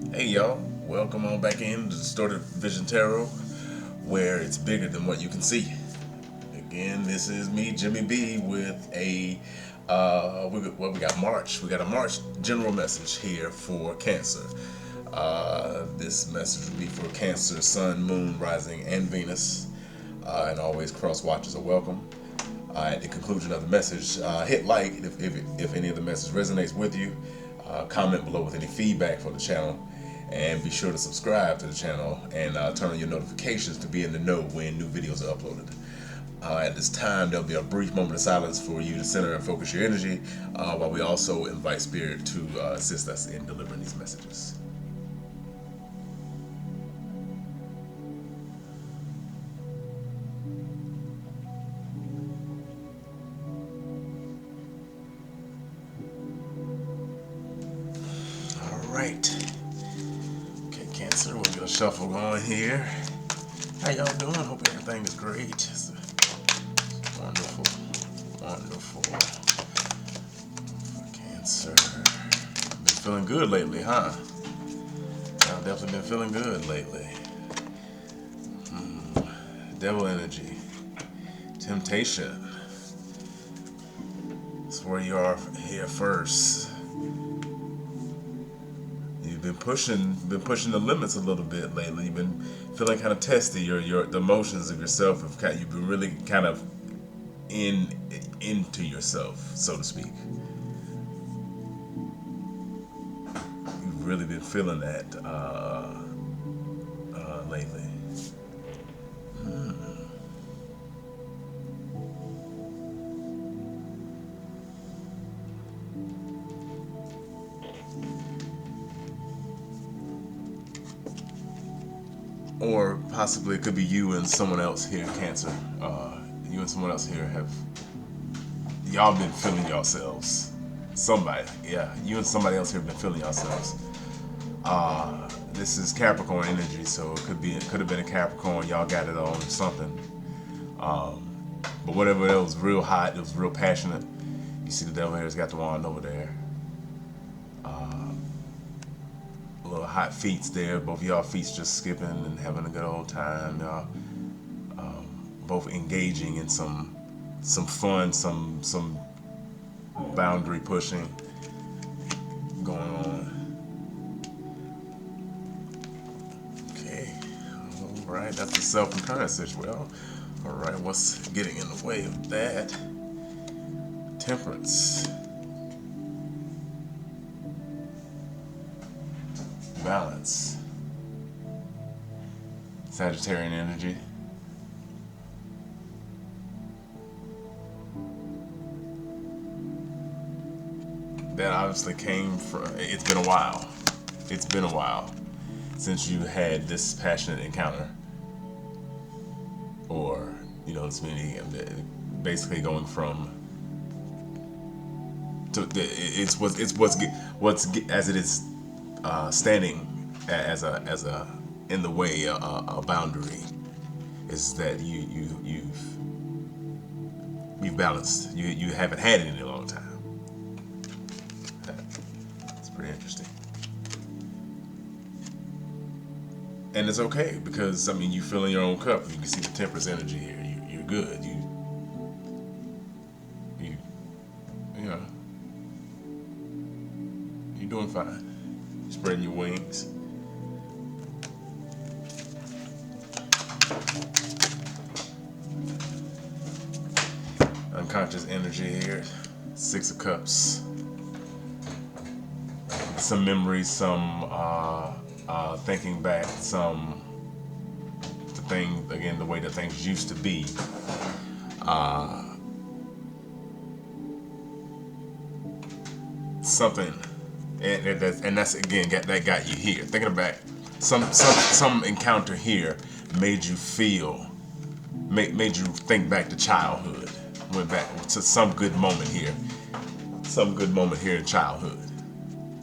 Hey y'all, welcome on back in to Distorted Vision Tarot, where it's bigger than what you can see. Again, this is me, Jimmy B, with we got March. We got a March general message here for Cancer. This message will be for Cancer, Sun, Moon, Rising, and Venus. And always cross watchers are welcome. At the conclusion of the message, hit like if any of the message resonates with you. Comment below with any feedback for the channel, and be sure to subscribe to the channel and turn on your notifications to be in the know when new videos are uploaded. At this time, there'll be a brief moment of silence for you to center and focus your energy, while we also invite Spirit to assist us in delivering these messages. Alright. Okay, Cancer, we'll get a shuffle going here. How y'all doing? Hope everything is great. It's wonderful. Wonderful. For Cancer. Been feeling good lately, huh? I've definitely been feeling good lately. Devil energy. Temptation. That's where you are here first. You've been pushing the limits a little bit lately. You've been feeling kind of testy. The emotions of yourself you've been really kind of into yourself, so to speak. You've really been feeling that lately. Or possibly it could be you and someone else here, Cancer. You and someone else here y'all been feeling yourselves. Somebody, yeah, you and somebody else here have been feeling yourselves. This is Capricorn energy, so it could have been a Capricorn. Y'all got it on or something. But whatever, it was real hot. It was real passionate. You see the devil here's got the wand over there. Little hot feets there. Both of y'all feets just skipping and having a good old time. Y'all both engaging in some fun, some boundary pushing going on. Okay, all right. That's the self-concurrence as well. All right, what's getting in the way of that? Temperance. Balance. Sagittarian energy. That obviously came from, it's been a while. It's been a while since you had this passionate encounter. Or, it's meaning basically going from it's what's as it is standing as a in the way a boundary is that you've balanced. You haven't had it in a long time. It's pretty interesting, and it's okay because you fill in your own cup. You can see the temperance energy here. You're good. You're doing fine. Spreading your wings. Unconscious energy here. Six of Cups. Some memories, some thinking back, the way that things used to be. Something. And that's again that got you here. Thinking back, some encounter here made you think back to childhood. Went back to some good moment here in childhood.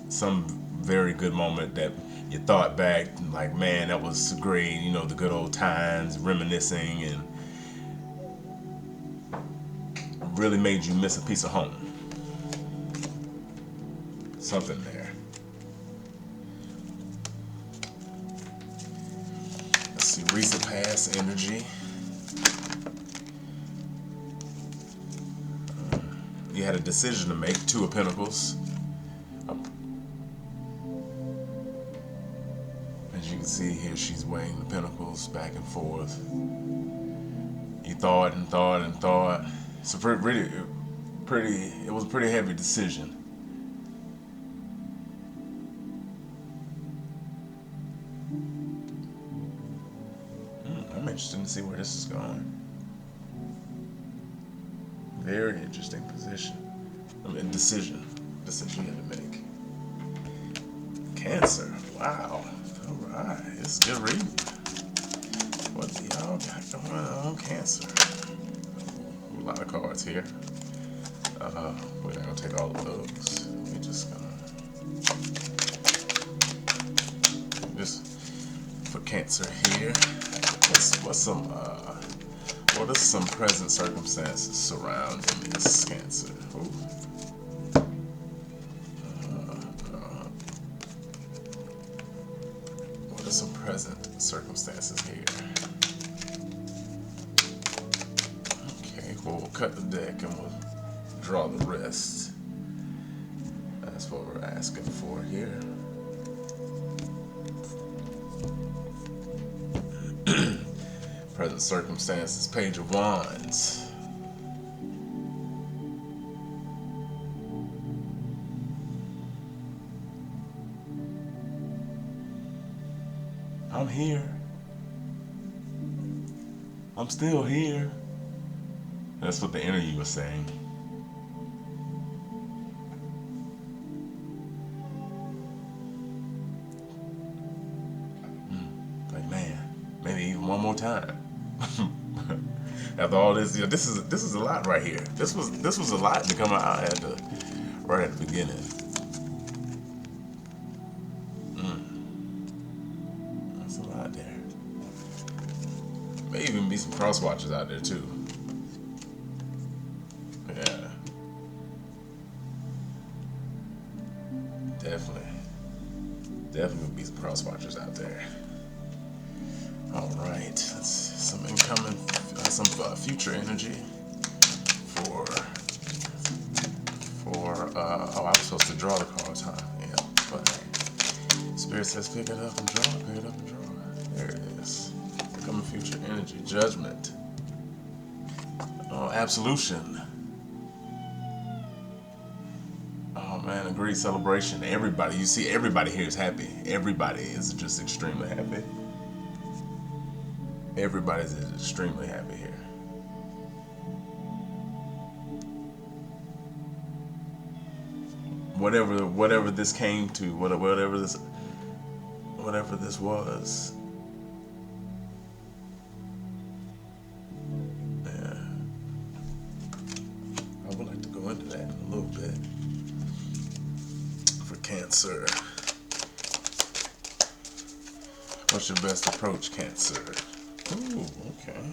Some very good moment that you thought back, like, man, that was great. The good old times, reminiscing, and really made you miss a piece of home. Something there. recent past energy. You had a decision to make, Two of Pentacles. As you can see here, she's weighing the pentacles back and forth. You thought and thought and thought. It's a it was a pretty heavy decision. I'm interested to see where this is going. Very interesting decision you had to make. Cancer. Wow. All right. It's good reading. What do y'all got going on, Cancer? A lot of cards here. We're not gonna take all of those. We're just gonna for Cancer here. What are some present circumstances surrounding this, Cancer? What are some present circumstances here? Okay, well, we'll cut the deck and we'll draw the rest. That's what we're asking for here. Present circumstances, Page of Wands. I'm here. I'm still here. That's what the energy was saying. Like, man, maybe even one more time. After all this, this is a lot right here. This was a lot to come out right at the beginning. That's a lot there. May even be some cross watchers out there too. Yeah, definitely be some cross watchers out there. All right, let's see some incoming, some future energy for. Oh, I was supposed to draw the cards, huh? Yeah, but Spirit says pick it up and draw, pick it up and draw. There it is. Incoming future energy, Judgment. Oh, Absolution. Oh man, agreed, celebration. Everybody, you see, everybody here is happy. Everybody is just extremely happy. Everybody's extremely happy here. Whatever this came to, whatever this was. Yeah. I would like to go into that in a little bit. For Cancer. What's your best approach, Cancer? Ooh, okay.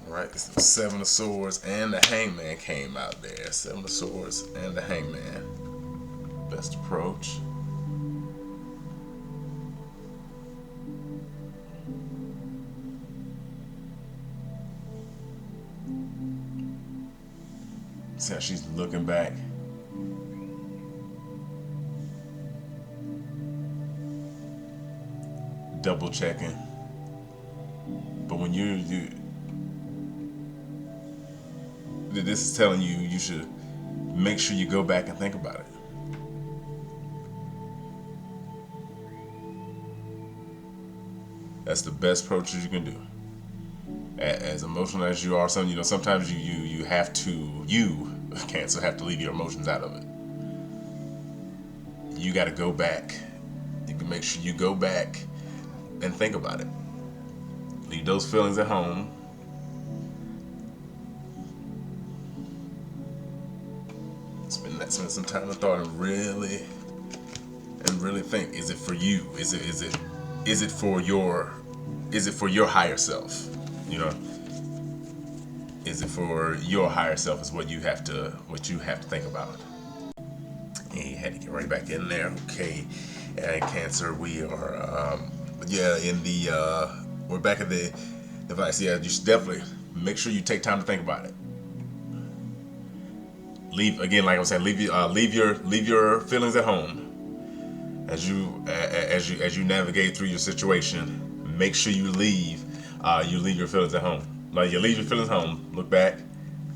Alright, the Seven of Swords and the Hangman came out there. Seven of Swords and the Hangman. Best approach. See how she's looking back. Double checking. But when this is telling you, you should make sure you go back and think about it. That's the best approach you can do. As emotional as you are, sometimes you have to, Cancer, have to leave your emotions out of it. You got to go back. You can make sure you go back and think about it. Leave those feelings at home. Spend some time in thought and really think. Is it for you? Is it for your higher self? Is it for your higher self? Is what you have to think about. And you had to get right back in there. Okay, and Cancer, we are But yeah, in the we're back at the device. Yeah, you should definitely make sure you take time to think about it. Leave again, like I was saying, leave your feelings at home as you navigate through your situation. Make sure you leave your feelings at home. Like you leave your feelings home. Look back,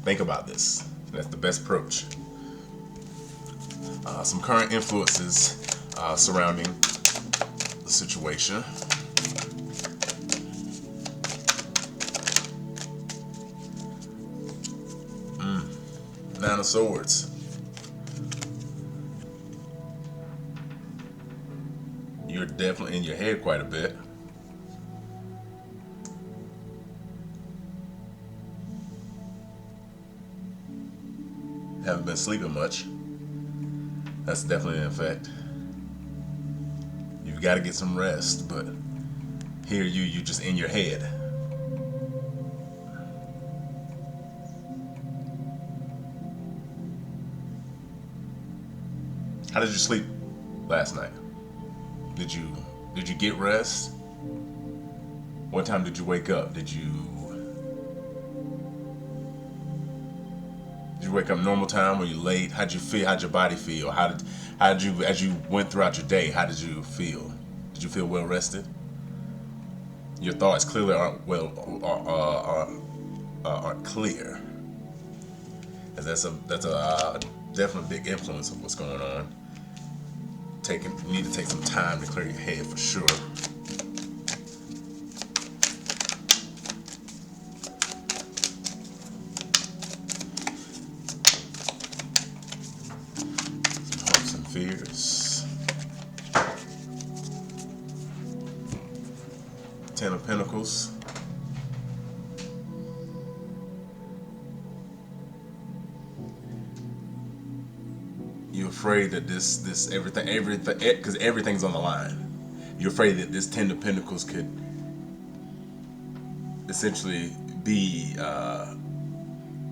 think about this. That's the best approach. Some current influences surrounding the situation. Nine of Swords. You're definitely in your head quite a bit. Haven't been sleeping much. That's definitely an effect. You've got to get some rest, but here you just in your head. How did you sleep last night? Did you get rest? What time did you wake up? Did you wake up normal time? Were you late? How'd you feel? How'd your body feel? How did you, as you went throughout your day, how did you feel? Did you feel well rested? Your thoughts clearly aren't clear, as that's a definitely big influence of what's going on. You need to take some time to clear your head for sure. Some hopes and fears. Ten of Pentacles. You're afraid that everything, because everything's on the line. You're afraid that this Ten of Pentacles could essentially be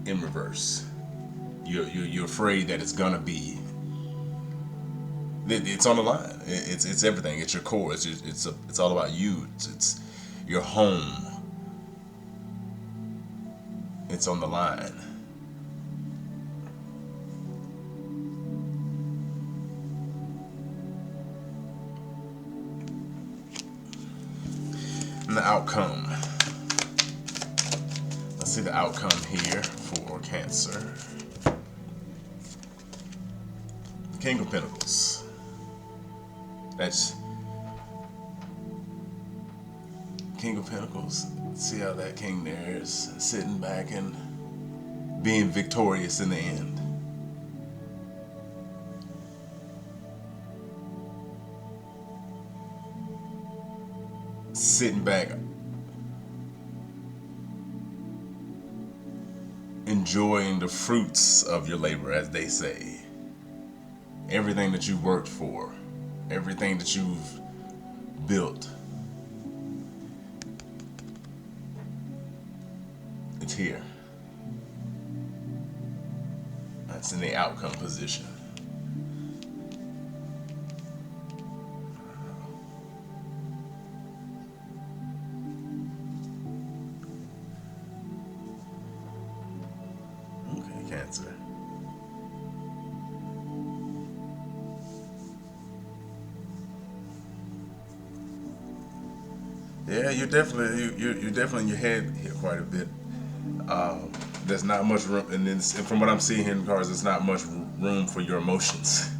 in reverse. You're afraid that it's gonna be. It's on the line. It's everything. It's your core. It's all about you. It's your home. It's on the line. And the outcome. Let's see the outcome here for Cancer. King of Pentacles. That's King of Pentacles. See how that king there is sitting back and being victorious in the end. Sitting back, enjoying the fruits of your labor, as they say. Everything that you worked for, everything that you've built, it's here. That's in the outcome position. Cancer. Yeah, you're definitely in your head here quite a bit. There's not much room, and from what I'm seeing here in the cards, there's not much room for your emotions.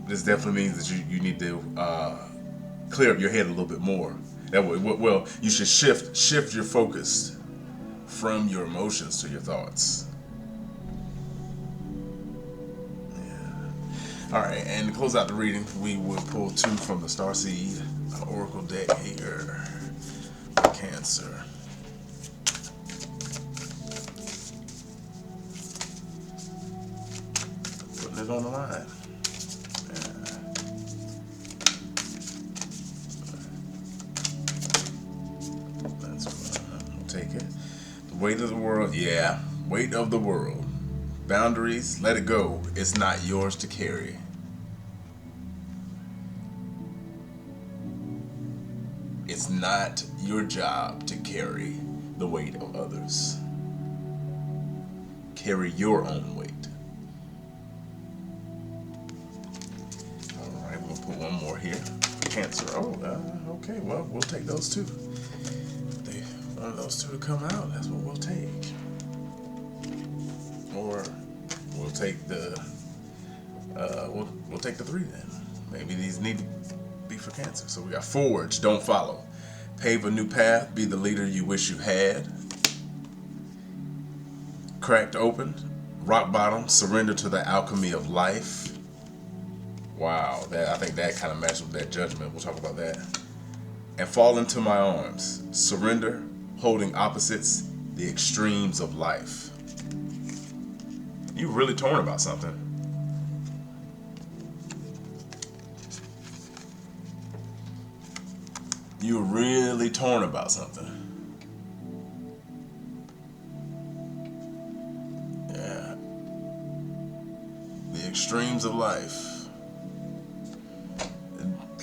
This definitely means that you need to clear up your head a little bit more. That way, well, you should shift your focus from your emotions to your thoughts. Alright, and to close out the reading, we will pull two from the Starseed Oracle deck here for Cancer. Putting it on the line. That's what I'll take it. The weight of the world, yeah. Weight of the world. Boundaries, let it go. It's not yours to carry. is not your job to carry the weight of others. Carry your own weight. All right, we'll put one more here for Cancer. Oh, okay, well, we'll take those two. If they want those two to come out, that's what we'll take. Or we'll take the we'll take the 3 then. Maybe these need to be for Cancer. So we got Forge, don't follow. Pave a new path, be the leader you wish you had. Cracked open, rock bottom, surrender to the alchemy of life. Wow, I think that kind of matches with that Judgment. We'll talk about that. And fall into my arms, surrender, holding opposites, the extremes of life. You really torn about something. You're really torn about something. Yeah. The extremes of life.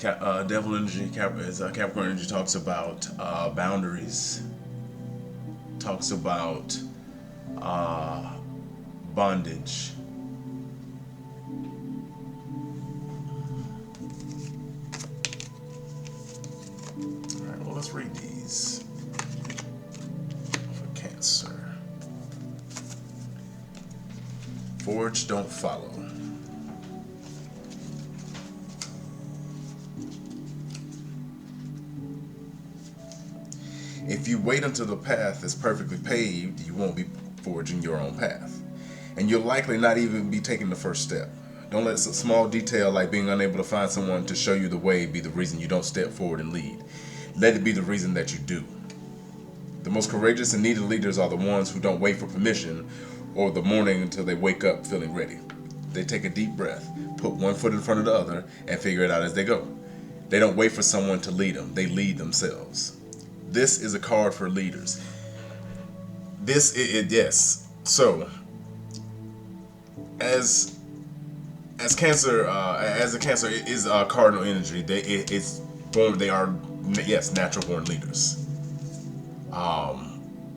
Devil energy, Capricorn energy talks about boundaries. Talks about bondage. Alright, well, let's read these for Cancer. Forge, don't follow. If you wait until the path is perfectly paved, you won't be forging your own path. And you'll likely not even be taking the first step. Don't let a small detail like being unable to find someone to show you the way be the reason you don't step forward and lead. Let it be the reason that you do. The most courageous and needed leaders are the ones who don't wait for permission or the morning until they wake up feeling ready. They take a deep breath, put one foot in front of the other, and figure it out as they go. They don't wait for someone to lead them. They lead themselves. This is a card for leaders. Yes. So, as Cancer, as a Cancer is cardinal energy, they are natural born leaders.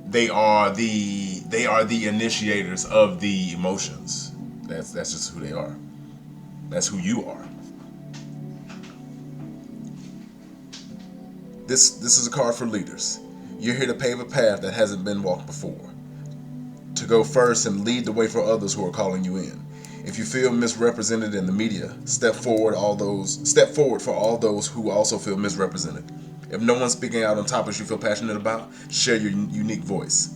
They are the initiators of the emotions. That's just who they are. That's who you are. This is a card for leaders. You're here to pave a path that hasn't been walked before. To go first and lead the way for others who are calling you in. If you feel misrepresented in the media, step forward for all those who also feel misrepresented. If no one's speaking out on topics you feel passionate about, share your unique voice.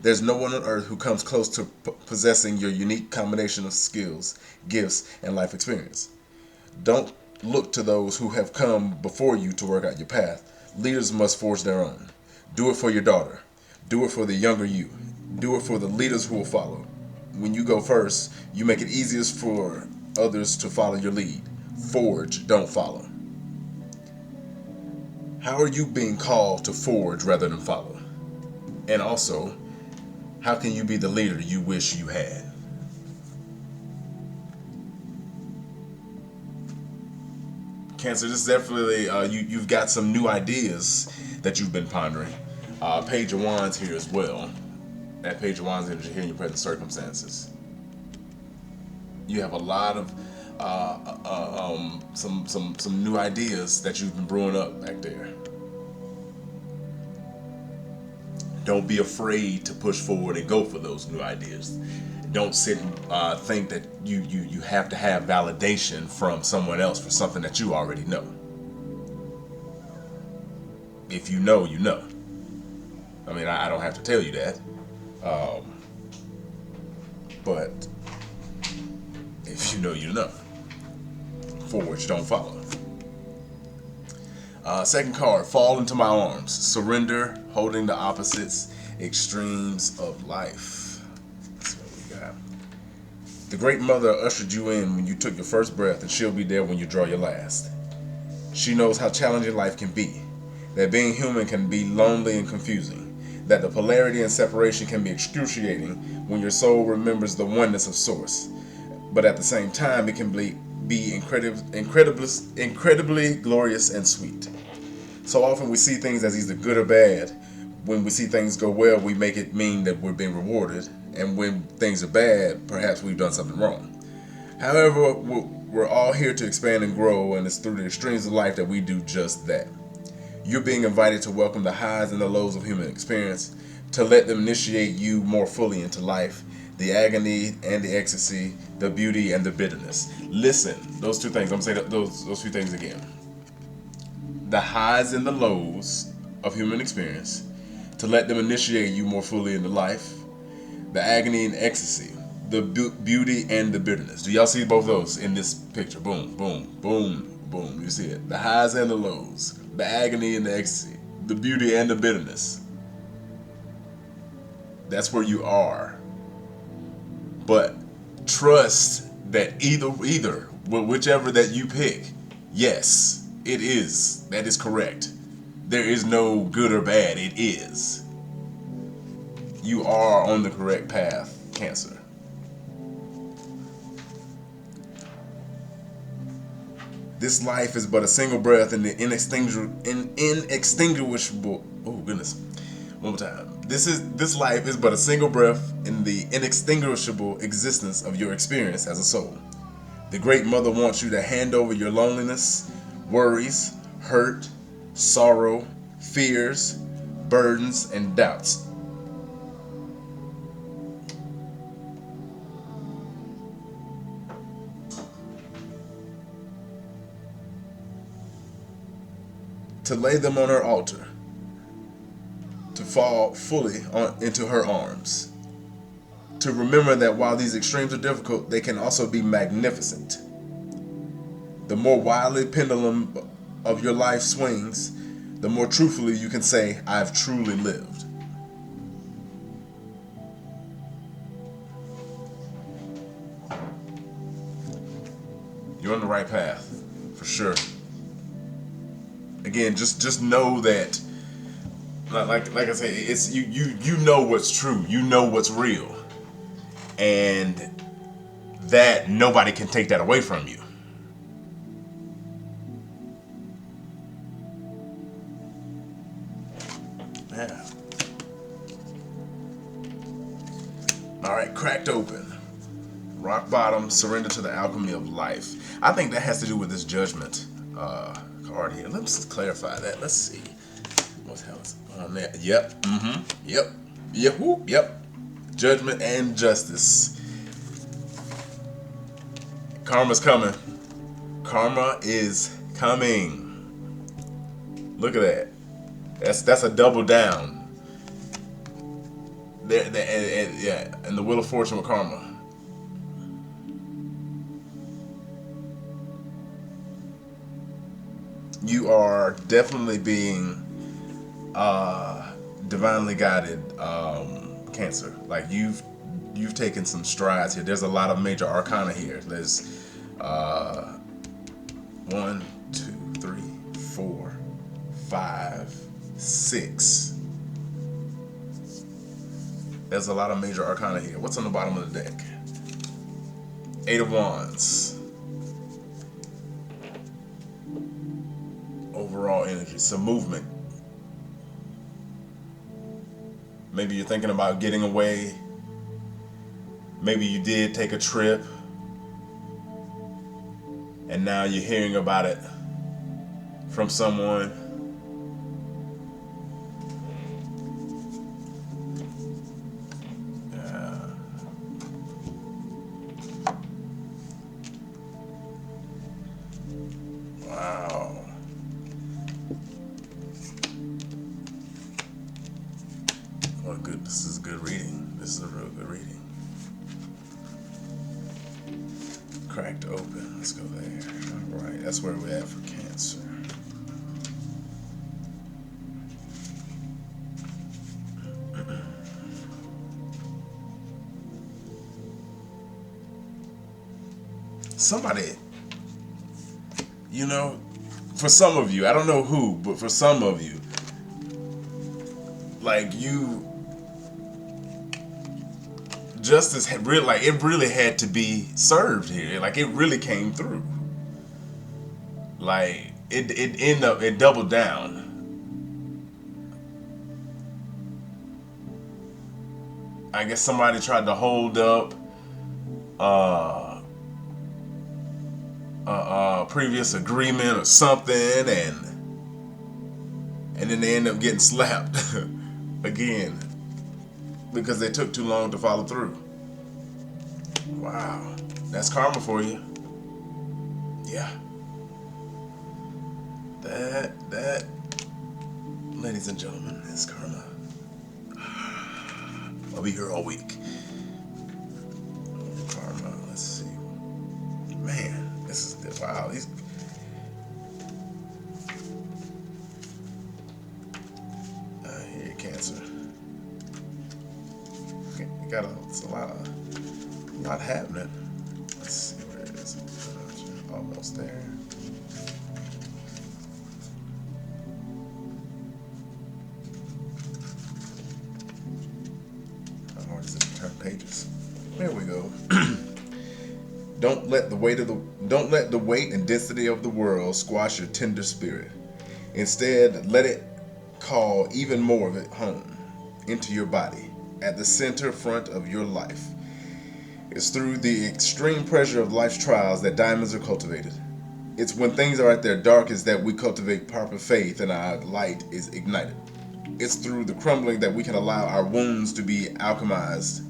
There's no one on earth who comes close to possessing your unique combination of skills, gifts, and life experience. Don't look to those who have come before you to work out your path. Leaders must forge their own. Do it for your daughter. Do it for the younger you. Do it for the leaders who will follow. When you go first, you make it easiest for others to follow your lead. Forge, don't follow. How are you being called to forge rather than follow? And also, how can you be the leader you wish you had? Cancer, this is definitely, you've got some new ideas that you've been pondering. Page of Wands here as well. That Page of Wands energy here in your present circumstances. You have a lot of some new ideas that you've been brewing up back there. Don't be afraid to push forward and go for those new ideas. Don't sit and think that you have to have validation from someone else for something that you already know. If you know, you know. I mean, I don't have to tell you that. But if you know, you know. Forge, don't follow. Second card, fall into my arms. Surrender, holding the opposites, extremes of life. That's what we got. The Great Mother ushered you in when you took your first breath, and she'll be there when you draw your last. She knows how challenging life can be, that being human can be lonely and confusing, that the polarity and separation can be excruciating when your soul remembers the oneness of Source. But at the same time, it can be incredibly glorious and sweet. So often we see things as either good or bad. When we see things go well, we make it mean that we're being rewarded. And when things are bad, perhaps we've done something wrong. However, we're all here to expand and grow, and it's through the extremes of life that we do just that. You're being invited to welcome the highs and the lows of human experience, to let them initiate you more fully into life, the agony and the ecstasy, the beauty and the bitterness. Listen, those two things, I'm going to say those few things again. The highs and the lows of human experience, to let them initiate you more fully into life, the agony and ecstasy, the beauty and the bitterness. Do y'all see both those in this picture? Boom, boom, boom, boom. You see it. The highs and the lows, the agony and the ecstasy, the beauty and the bitterness. That's where you are. But trust that whichever that you pick, yes, it is. That is correct. There is no good or bad. It is. You are on the correct path, Cancer. This life is but a single breath in the inextinguishable. Oh goodness! One more time. This life is but a single breath in the inextinguishable existence of your experience as a soul. The Great Mother wants you to hand over your loneliness, worries, hurt, sorrow, fears, burdens, and doubts. To lay them on her altar, to fall fully into her arms, to remember that while these extremes are difficult, they can also be magnificent. The more wildly pendulum of your life swings, the more truthfully you can say, I've truly lived. You're on the right path, for sure. Again, just know that, like I say, it's you know what's true, you know what's real, and that nobody can take that away from you. Yeah. All right, cracked open, rock bottom, surrender to the alchemy of life. I think that has to do with this judgment card here. Let's just clarify that. Let's see what the hell is on there. Yep. Yep. Yep. Yep. Judgment and justice. Karma's coming. Karma is coming. Look at that. That's a double down. Yeah, and the Wheel of Fortune with karma. You are definitely being divinely guided, Cancer. Like you've taken some strides here. There's a lot of major arcana here. There's 1, 2, 3, 4, 5, 6. There's a lot of major arcana here. What's on the bottom of the deck? 8 of Wands. Overall energy, some movement. Maybe you're thinking about getting away. Maybe you did take a trip and now you're hearing about it from someone. Wow. Well, good. This is a good reading. This is a real good reading. Cracked open. Let's go there. All right. That's where we're at for Cancer. Somebody, you know, for some of you, I don't know who, but for some of you, like you, justice had really, like it really had to be served here. Like it really came through. Like it ended up, it doubled down. I guess somebody tried to hold up a previous agreement or something, and then they end up getting slapped again because they took too long to follow through. Wow, that's karma for you. Yeah. That, ladies and gentlemen, is karma. I'll be here all week. Karma, let's see. Man, this is, wow. Here, Cancer. You got a lot happening. Let's see where it is. Almost there. How hard is it to turn pages? There we go. Don't let the weight and density of the world squash your tender spirit. Instead, let it call even more of it home into your body, at the center front of your life. It's through the extreme pressure of life's trials that diamonds are cultivated. It's when things are at their darkest that we cultivate proper faith and our light is ignited. It's through the crumbling that we can allow our wounds to be alchemized.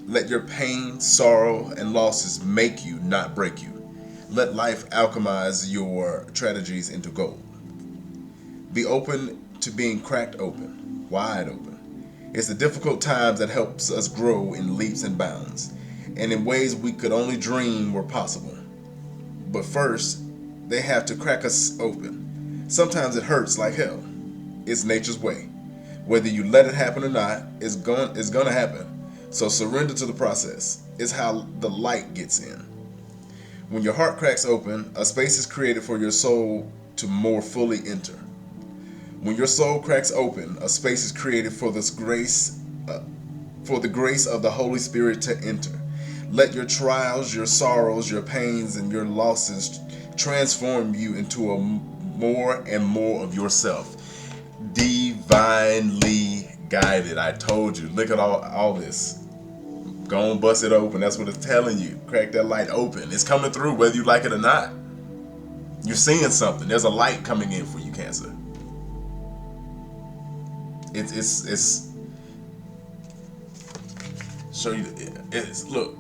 Let your pain, sorrow, and losses make you, not break you. Let life alchemize your tragedies into gold. Be open to being cracked open, wide open. It's the difficult times that helps us grow in leaps and bounds, and in ways we could only dream were possible. But first, they have to crack us open. Sometimes it hurts like hell. It's nature's way. Whether you let it happen or not, it's gonna happen. So surrender to the process. It's how the light gets in. When your heart cracks open, a space is created for your soul to more fully enter. When your soul cracks open, a space is created for this grace, for the grace of the Holy Spirit to enter. Let your trials, your sorrows, your pains, and your losses transform you into a more and more of yourself. Divinely guided. I told you. Look at all this. Go and bust it open. That's what it's telling you. Crack that light open. It's coming through whether you like it or not. You're seeing something. There's a light coming in for you, Cancer. It's show you. It's look.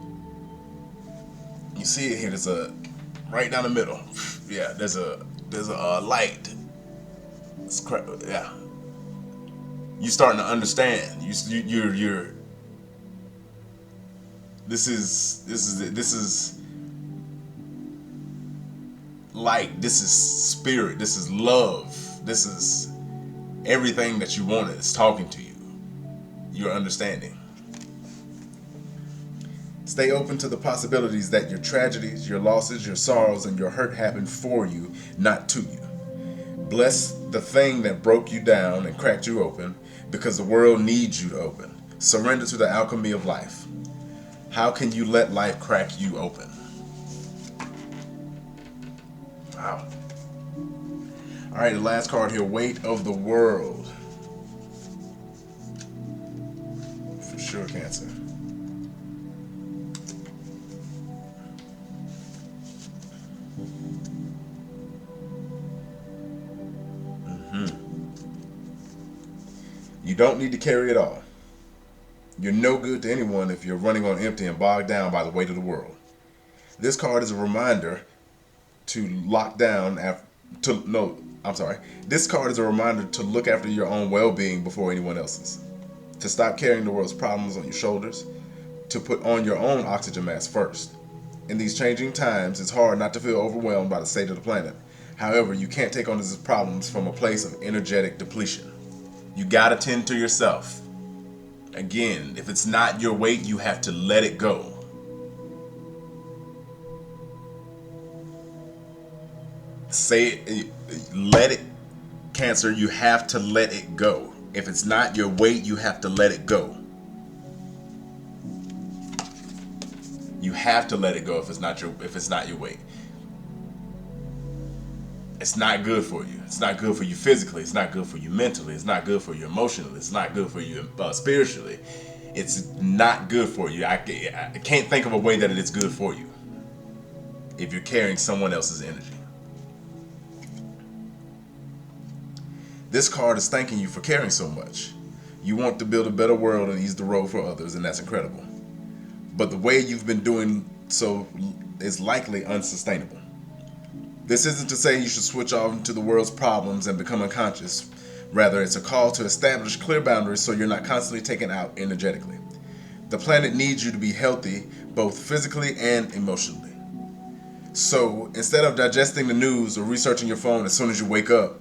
You see it here. There's a right down the middle. Yeah. There's a light. It's yeah. You starting to understand. You're. This is light. This is spirit. This is love. This is everything that you wanted. It's talking to you. You're understanding. Stay open to the possibilities that your tragedies, your losses, your sorrows, and your hurt happen for you, not to you. Bless the thing that broke you down and cracked you open, because the world needs you to open. Surrender to the alchemy of life. How can you let life crack you open? Wow. All right, the last card here, weight of the world. For sure, Cancer. You don't need to carry it all. You're no good to anyone if you're running on empty and bogged down by the weight of the world. This card is a reminder to This card is a reminder to look after your own well-being before anyone else's. To stop carrying the world's problems on your shoulders. To put on your own oxygen mask first. In these changing times, it's hard not to feel overwhelmed by the state of the planet. However, you can't take on these problems from a place of energetic depletion. You gotta tend to yourself. Again, if it's not your weight, you have to let it go. Say it, let it, Cancer, you have to let it go. If it's not your weight, you have to let it go. You have to let it go if it's not your weight. It's not good for you. It's not good for you physically. It's not good for you mentally. It's not good for you emotionally. It's not good for you spiritually. It's not good for you. I can't think of a way that it is good for you if you're carrying someone else's energy. This card is thanking you for caring so much. You want to build a better world and ease the road for others, and that's incredible. But the way you've been doing so is likely unsustainable. This isn't to say you should switch off into the world's problems and become unconscious. Rather, it's a call to establish clear boundaries so you're not constantly taken out energetically. The planet needs you to be healthy, both physically and emotionally. So, instead of digesting the news or researching your phone as soon as you wake up,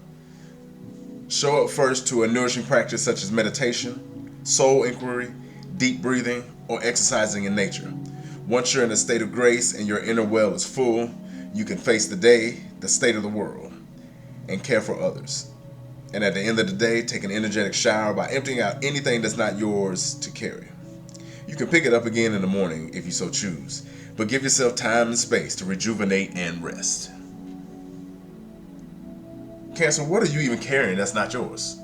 show up first to a nourishing practice such as meditation, soul inquiry, deep breathing, or exercising in nature. Once you're in a state of grace and your inner well is full, you can face the day, the state of the world, and care for others. And at the end of the day, take an energetic shower by emptying out anything that's not yours to carry. You can pick it up again in the morning if you so choose, but give yourself time and space to rejuvenate and rest. Cancer, what are you even carrying that's not yours?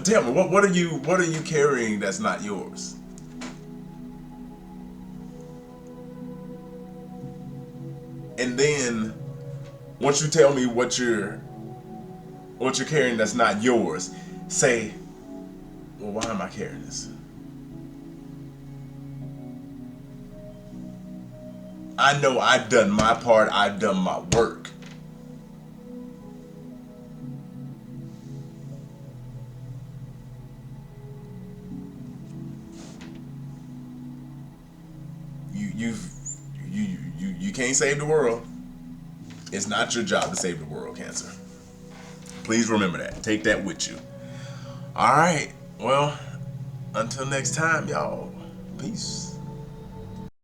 Tell me, what are you carrying that's not yours? And then once you tell me what you're carrying that's not yours, say, well, why am I carrying this? I know I've done my part, I've done my work. You can't save the world. It's not your job to save the world, Cancer. Please remember that. Take that with you. All right. Well, until next time, y'all. Peace.